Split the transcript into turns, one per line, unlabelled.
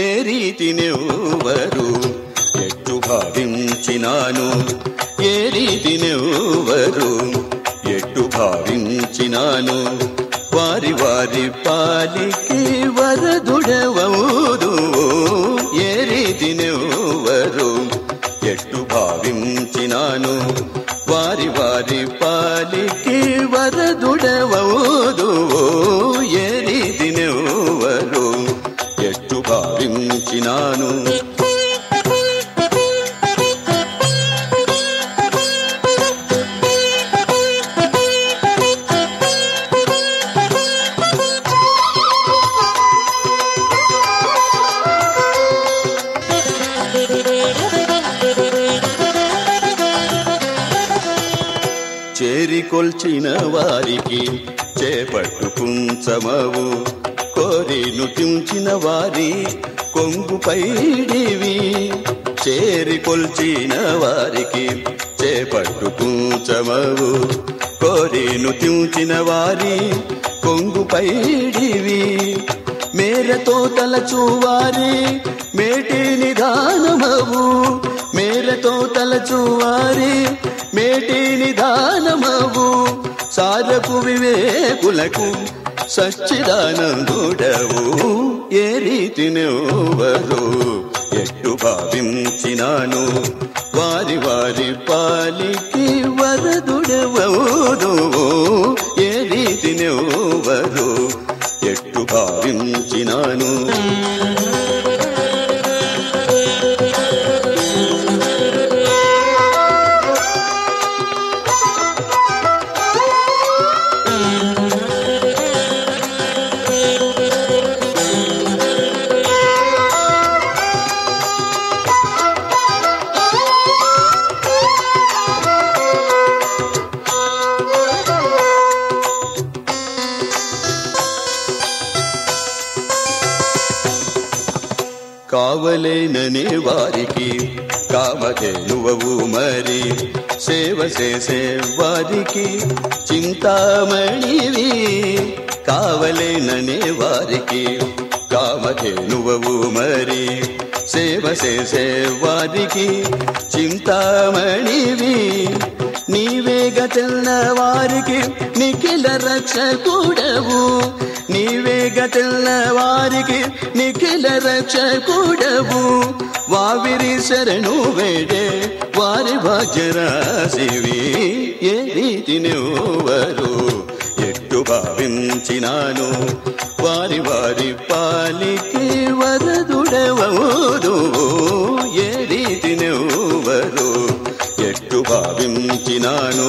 ఏ రీతి నెవ్వరు ఎట్టు భావించినాను, ఏ రీతి నెవ్వరు ఎట్టు భావించినాను, వారి వారి పాలికి వరదుడవౌదు. ఏ రీతి నెవ్వరు ఎట్టు భావించినాను, వారి వారి పాలికి వరదుడవౌదు. ఏ రీతి నెవ్వరు ఎట్టు భావించినాను. చేరికొల్చిన వారికి చేపట్టు కుంచమవు, కోరి నుతించిన వారి కొంగు పైడివి. చేరికొల్చిన వారికి చేపట్టు కుంచమవు, కోరి నుతించిన వారి కొంగు పైడివి. మేరతో తలచువారి మేటి నిదానమవు, మేరతో తలచువారి మేటి నిదానమవు. సారపు వివేకులకు సచ్చిదానందుడవు. ఏ రీతి నెవ్వరు ఎట్టు భావించినాను, వారి వారి పాలికి వరదుడవౌదు. ఏ రీతి నెవ్వరు ఎట్టు భావించినాను. కావలేననే వారికి కామధేనువవు మరి, సేవ చేసే వారికి చింతామణివి. కావలేననే వారికి కామధేనువవు మరి, సేవ చేసే వారికి చింతామణివి. నీవేగ తెల్ల వారికి నిఖిల రక్షకుడవు, నీవేగ తెల్ల వారికి నిఖిల రక్షకుడవు. వావిరి శరణు వేడే వారి భాగ్యరాశివి. ఏ రీతి నెవ్వరు ఎట్టు భావించినాను, వారి వారి పాలికి వరదుడవౌదు. ఏ రీతి నెవ్వరు ఎట్టు భావించినాను.